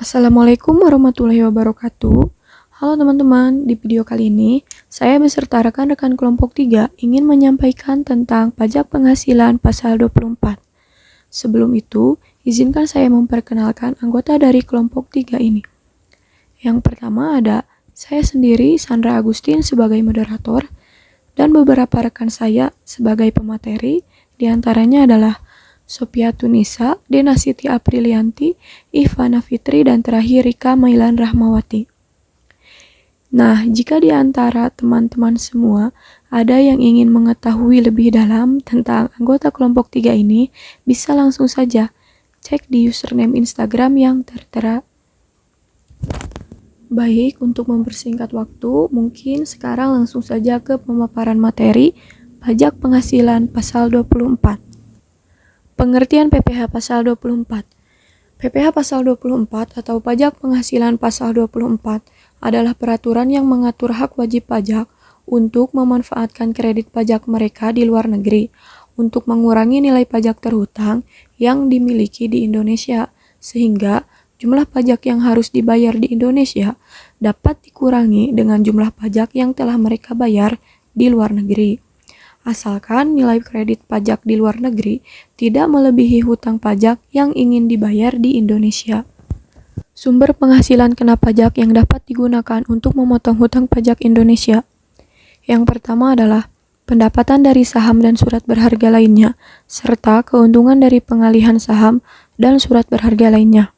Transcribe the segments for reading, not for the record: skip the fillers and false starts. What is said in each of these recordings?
Assalamualaikum warahmatullahi wabarakatuh. Halo teman-teman, di video kali ini saya beserta rekan-rekan kelompok 3 ingin menyampaikan tentang pajak penghasilan pasal 24. Sebelum itu, izinkan saya memperkenalkan anggota dari kelompok 3 ini. Yang pertama ada saya sendiri, Sandra Agustin sebagai moderator, dan beberapa rekan saya sebagai pemateri, diantaranya adalah Sophia Tunisa, Dena Siti Aprilianti, Ivana Fitri, dan terakhir Rika Mailan Rahmawati. Nah, jika di antara teman-teman semua ada yang ingin mengetahui lebih dalam tentang anggota kelompok 3 ini, bisa langsung saja cek di username Instagram yang tertera. Baik, untuk mempersingkat waktu, mungkin sekarang langsung saja ke pemaparan materi pajak penghasilan pasal 24. Pengertian PPh pasal 24. PPh pasal 24 atau pajak penghasilan pasal 24 adalah peraturan yang mengatur hak wajib pajak untuk memanfaatkan kredit pajak mereka di luar negeri untuk mengurangi nilai pajak terhutang yang dimiliki di Indonesia, sehingga jumlah pajak yang harus dibayar di Indonesia dapat dikurangi dengan jumlah pajak yang telah mereka bayar di luar negeri. Asalkan nilai kredit pajak di luar negeri tidak melebihi hutang pajak yang ingin dibayar di Indonesia. Sumber penghasilan kena pajak yang dapat digunakan untuk memotong hutang pajak Indonesia. Yang pertama adalah pendapatan dari saham dan surat berharga lainnya, serta keuntungan dari pengalihan saham dan surat berharga lainnya.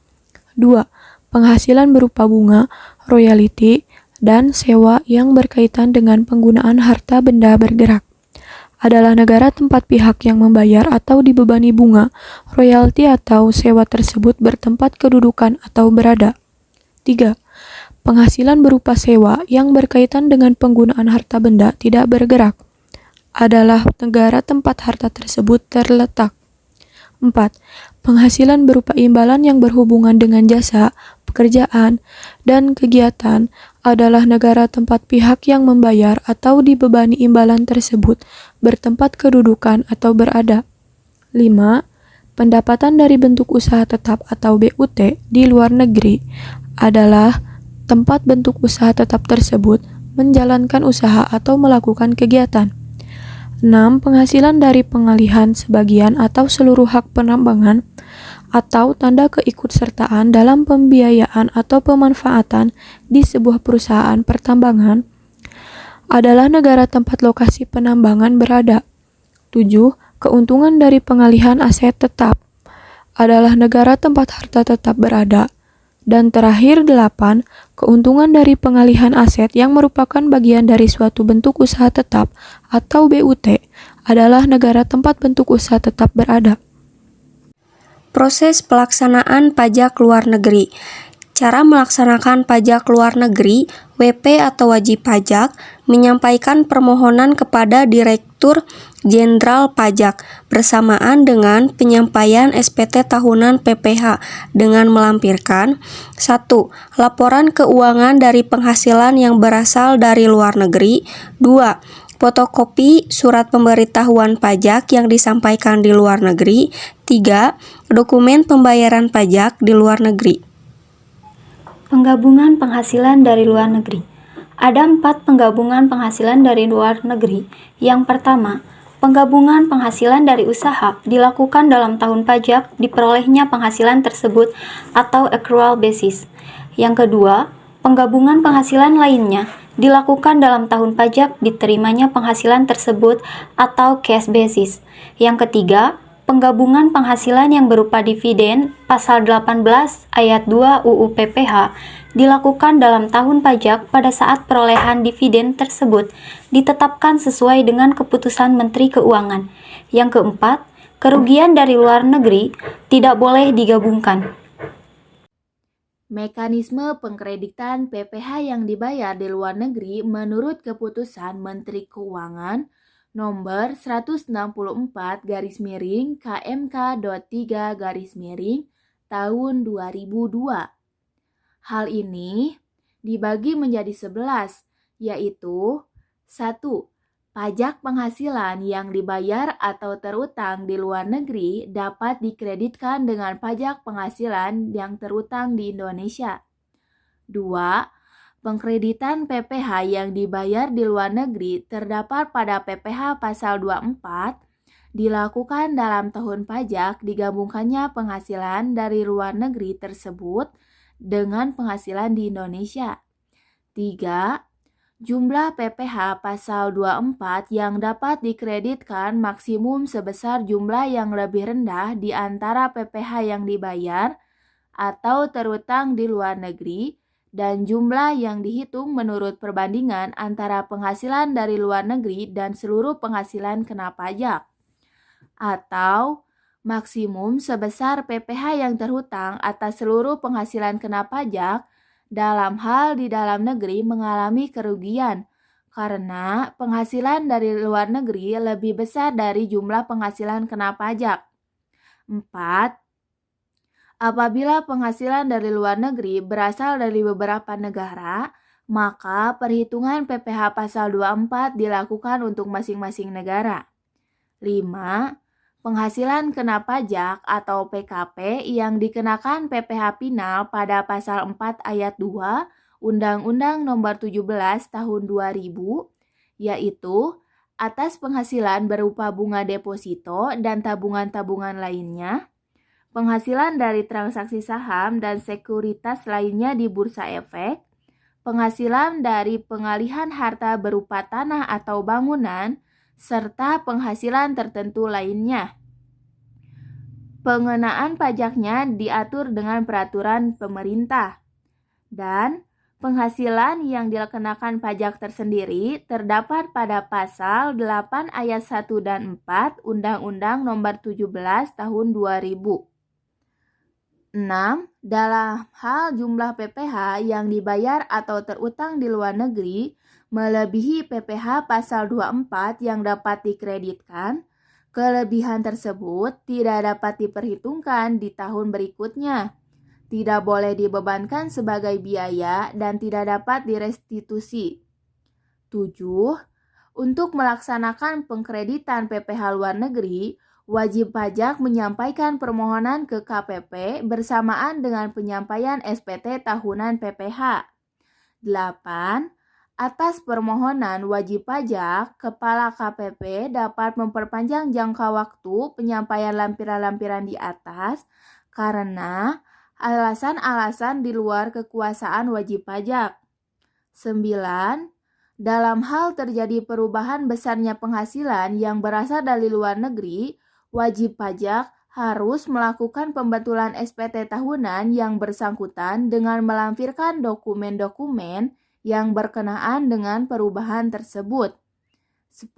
2. Penghasilan berupa bunga, royalti, dan sewa yang berkaitan dengan penggunaan harta benda bergerak. Adalah negara tempat pihak yang membayar atau dibebani bunga, royalti atau sewa tersebut bertempat kedudukan atau berada. 3. Penghasilan berupa sewa yang berkaitan dengan penggunaan harta benda tidak bergerak. Adalah negara tempat harta tersebut terletak. 4. Penghasilan berupa imbalan yang berhubungan dengan jasa, pekerjaan, dan kegiatan adalah negara tempat pihak yang membayar atau dibebani imbalan tersebut bertempat kedudukan atau berada. 5. Pendapatan dari bentuk usaha tetap atau BUT di luar negeri adalah tempat bentuk usaha tetap tersebut menjalankan usaha atau melakukan kegiatan. 6. Penghasilan dari pengalihan sebagian atau seluruh hak penambangan atau tanda keikutsertaan dalam pembiayaan atau pemanfaatan di sebuah perusahaan pertambangan adalah negara tempat lokasi penambangan berada. 7. Keuntungan dari pengalihan aset tetap adalah negara tempat harta tetap berada. Dan terakhir 8, keuntungan dari pengalihan aset yang merupakan bagian dari suatu bentuk usaha tetap atau BUT adalah negara tempat bentuk usaha tetap berada. Proses pelaksanaan pajak luar negeri. Cara melaksanakan pajak luar negeri, WP atau wajib pajak, menyampaikan permohonan kepada Direktur Jenderal Pajak bersamaan dengan penyampaian SPT tahunan PPh dengan melampirkan 1. Laporan keuangan dari penghasilan yang berasal dari luar negeri. 2. Fotokopi surat pemberitahuan pajak yang disampaikan di luar negeri. 3. Dokumen pembayaran pajak di luar negeri. Penggabungan penghasilan dari luar negeri. Ada 4 penggabungan penghasilan dari luar negeri. Yang pertama, penggabungan penghasilan dari usaha dilakukan dalam tahun pajak diperolehnya penghasilan tersebut atau accrual basis. Yang kedua, penggabungan penghasilan lainnya dilakukan dalam tahun pajak diterimanya penghasilan tersebut atau cash basis. Yang ketiga, penggabungan penghasilan yang berupa dividen pasal 18 ayat 2 UU PPh dilakukan dalam tahun pajak pada saat perolehan dividen tersebut ditetapkan sesuai dengan keputusan Menteri Keuangan. Yang keempat, kerugian dari luar negeri tidak boleh digabungkan. Mekanisme pengkreditan PPh yang dibayar di luar negeri menurut keputusan Menteri Keuangan Nomor 164-KMK.3- tahun 2002. Hal ini dibagi menjadi 11, yaitu 1. pajak penghasilan yang dibayar atau terutang di luar negeri dapat dikreditkan dengan pajak penghasilan yang terutang di Indonesia. 2. Pengkreditan PPh yang dibayar di luar negeri terdapat pada PPh pasal 24 dilakukan dalam tahun pajak digabungkannya penghasilan dari luar negeri tersebut dengan penghasilan di Indonesia. 3. Jumlah PPh pasal 24 yang dapat dikreditkan maksimum sebesar jumlah yang lebih rendah di antara PPh yang dibayar atau terutang di luar negeri dan jumlah yang dihitung menurut perbandingan antara penghasilan dari luar negeri dan seluruh penghasilan kena pajak. Atau maksimum sebesar PPh yang terhutang atas seluruh penghasilan kena pajak dalam hal di dalam negeri mengalami kerugian karena penghasilan dari luar negeri lebih besar dari jumlah penghasilan kena pajak. 4. Apabila penghasilan dari luar negeri berasal dari beberapa negara, maka perhitungan PPh pasal 24 dilakukan untuk masing-masing negara. 5. Penghasilan kena pajak atau PKP yang dikenakan PPh Pinal pada pasal 4 ayat 2 Undang-Undang Nomor 17 Tahun 2000, yaitu atas penghasilan berupa bunga deposito dan tabungan-tabungan lainnya, penghasilan dari transaksi saham dan sekuritas lainnya di bursa efek, penghasilan dari pengalihan harta berupa tanah atau bangunan, serta penghasilan tertentu lainnya. Pengenaan pajaknya diatur dengan peraturan pemerintah. Dan penghasilan yang dikenakan pajak tersendiri terdapat pada pasal 8 ayat 1 dan 4 Undang-Undang Nomor 17 Tahun 2000. 6. Dalam hal jumlah PPh yang dibayar atau terutang di luar negeri melebihi PPh pasal 24 yang dapat dikreditkan, kelebihan tersebut tidak dapat diperhitungkan di tahun berikutnya, tidak boleh dibebankan sebagai biaya dan tidak dapat direstitusi. 7. Untuk melaksanakan pengkreditan PPh luar negeri, wajib pajak menyampaikan permohonan ke KPP bersamaan dengan penyampaian SPT tahunan PPh. 8. Atas permohonan wajib pajak, Kepala KPP dapat memperpanjang jangka waktu penyampaian lampiran-lampiran di atas karena alasan-alasan di luar kekuasaan wajib pajak. 9. Dalam hal terjadi perubahan besarnya penghasilan yang berasal dari luar negeri, wajib pajak harus melakukan pembetulan SPT tahunan yang bersangkutan dengan melampirkan dokumen-dokumen yang berkenaan dengan perubahan tersebut. 10.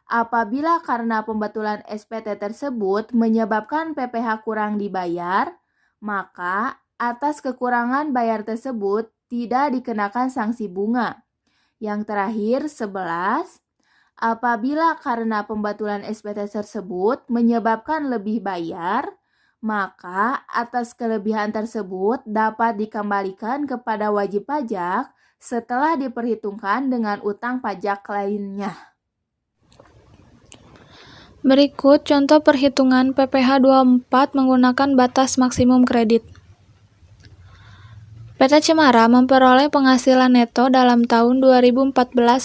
Apabila karena pembetulan SPT tersebut menyebabkan PPh kurang dibayar, maka atas kekurangan bayar tersebut tidak dikenakan sanksi bunga. Yang terakhir, 11. Apabila karena pembatulan SPT tersebut menyebabkan lebih bayar, maka atas kelebihan tersebut dapat dikembalikan kepada wajib pajak setelah diperhitungkan dengan utang pajak lainnya. Berikut contoh perhitungan PPh 24 menggunakan batas maksimum kredit. PT Cemara memperoleh penghasilan neto dalam tahun 2014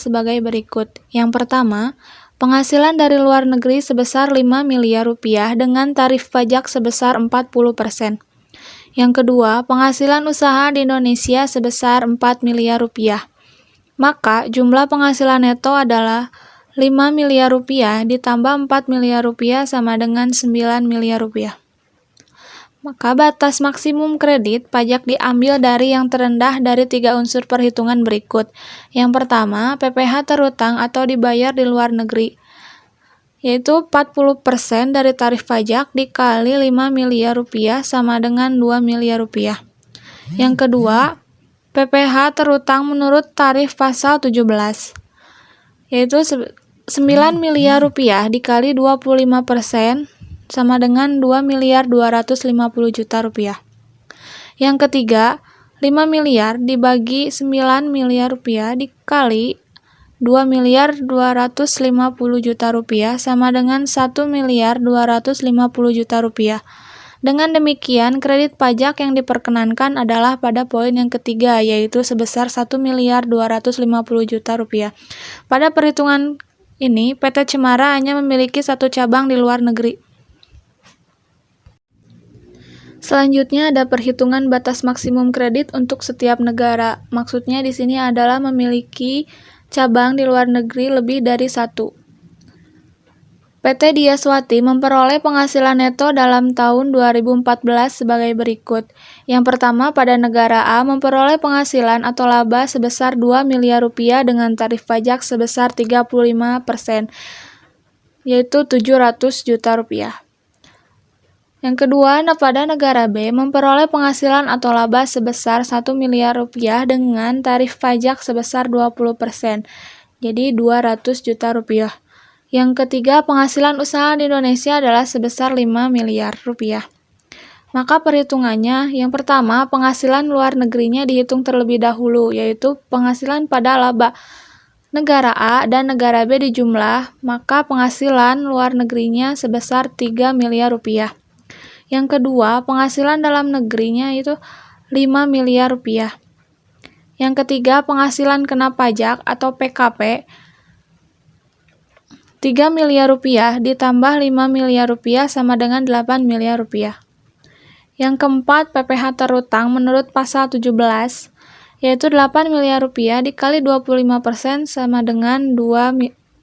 sebagai berikut. Yang pertama, penghasilan dari luar negeri sebesar 5 miliar rupiah dengan tarif pajak sebesar 40%. Yang kedua, penghasilan usaha di Indonesia sebesar 4 miliar rupiah. Maka jumlah penghasilan neto adalah 5 miliar rupiah ditambah 4 miliar rupiah sama dengan 9 miliar rupiah. Maka batas maksimum kredit pajak diambil dari yang terendah dari 3 unsur perhitungan berikut. Yang pertama, PPh terutang atau dibayar di luar negeri, yaitu 40% dari tarif pajak dikali 5 miliar rupiah sama dengan 2 miliar rupiah. Yang kedua, PPh terutang menurut tarif pasal 17, yaitu 9 miliar rupiah dikali 25% sama dengan 2 miliar 250 juta rupiah. Yang ketiga, 5 miliar dibagi 9 miliar rupiah dikali 2.250 juta rupiah sama dengan 1.250 juta rupiah. Dengan demikian, kredit pajak yang diperkenankan adalah pada poin yang ketiga, yaitu sebesar 1.250 juta rupiah. Pada perhitungan ini, PT Cemara hanya memiliki satu cabang di luar negeri. Selanjutnya ada perhitungan batas maksimum kredit untuk setiap negara. Maksudnya di sini adalah memiliki cabang di luar negeri lebih dari satu. PT Diyaswati memperoleh penghasilan neto dalam tahun 2014 sebagai berikut. Yang pertama, pada negara A memperoleh penghasilan atau laba sebesar 2 miliar rupiah dengan tarif pajak sebesar 35%, yaitu 700 juta rupiah. Yang kedua, pada negara B memperoleh penghasilan atau laba sebesar 1 miliar rupiah dengan tarif pajak sebesar 20%, jadi 200 juta rupiah. Yang ketiga, penghasilan usaha di Indonesia adalah sebesar 5 miliar rupiah. Maka perhitungannya, yang pertama, penghasilan luar negerinya dihitung terlebih dahulu, yaitu penghasilan pada laba negara A dan negara B dijumlah, maka penghasilan luar negerinya sebesar 3 miliar rupiah. Yang kedua, penghasilan dalam negerinya itu 5 miliar rupiah. Yang ketiga, penghasilan kena pajak atau PKP 3 miliar rupiah ditambah 5 miliar rupiah sama dengan 8 miliar rupiah. Yang keempat, PPh terutang menurut pasal 17, yaitu 8 miliar rupiah dikali 25% sama dengan 2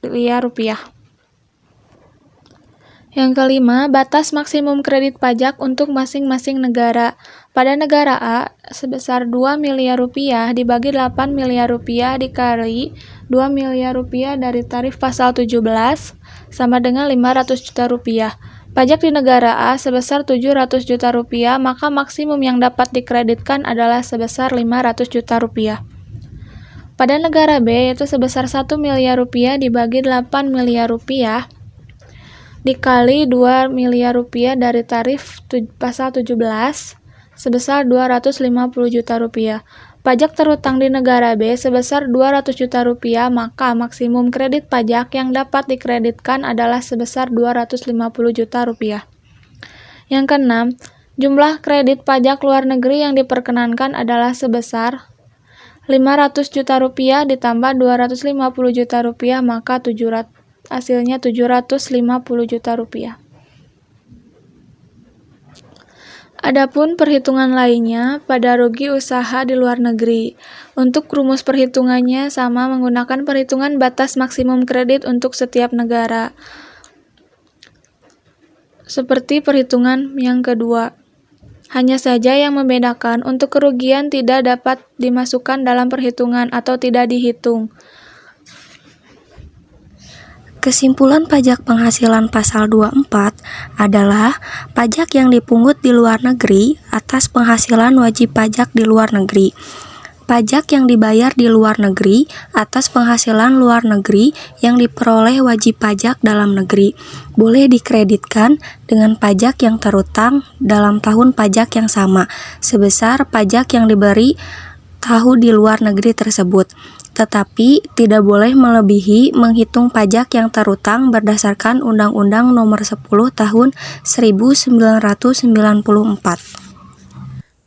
miliar rupiah. Yang kelima, batas maksimum kredit pajak untuk masing-masing negara. Pada negara A, sebesar 2 miliar rupiah dibagi 8 miliar rupiah dikali 2 miliar rupiah dari tarif pasal 17 sama dengan 500 juta rupiah. Pajak di negara A sebesar 700 juta rupiah, maka maksimum yang dapat dikreditkan adalah sebesar 500 juta rupiah. Pada negara B, yaitu sebesar 1 miliar rupiah dibagi 8 miliar rupiah dikali 2 miliar rupiah dari tarif pasal 17 sebesar 250 juta rupiah. Pajak terutang di negara B sebesar 200 juta rupiah, maka maksimum kredit pajak yang dapat dikreditkan adalah sebesar 250 juta rupiah. Yang keenam, jumlah kredit pajak luar negeri yang diperkenankan adalah sebesar 500 juta rupiah ditambah 250 juta rupiah, maka hasilnya 750 juta rupiah. Adapun perhitungan lainnya pada rugi usaha di luar negeri. Untuk rumus perhitungannya sama menggunakan perhitungan batas maksimum kredit untuk setiap negara. Seperti perhitungan yang kedua. Hanya saja yang membedakan untuk kerugian tidak dapat dimasukkan dalam perhitungan atau tidak dihitung. Kesimpulan pajak penghasilan pasal 24 adalah pajak yang dipungut di luar negeri atas penghasilan wajib pajak di luar negeri. Pajak yang dibayar di luar negeri atas penghasilan luar negeri yang diperoleh wajib pajak dalam negeri boleh dikreditkan dengan pajak yang terutang dalam tahun pajak yang sama sebesar pajak yang diberi tahun di luar negeri tersebut, tetapi tidak boleh melebihi menghitung pajak yang terutang berdasarkan Undang-Undang Nomor 10 Tahun 1994.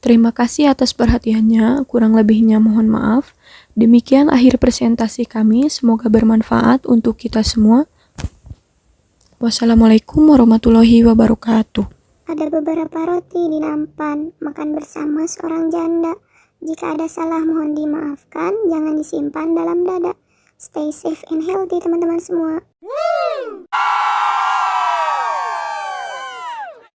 Terima kasih atas perhatiannya, kurang lebihnya mohon maaf. Demikian akhir presentasi kami, semoga bermanfaat untuk kita semua. Wassalamualaikum warahmatullahi wabarakatuh. Ada beberapa roti di nampan, makan bersama seorang janda. Jika ada salah mohon dimaafkan, jangan disimpan dalam dada. Stay safe and healthy teman-teman semua.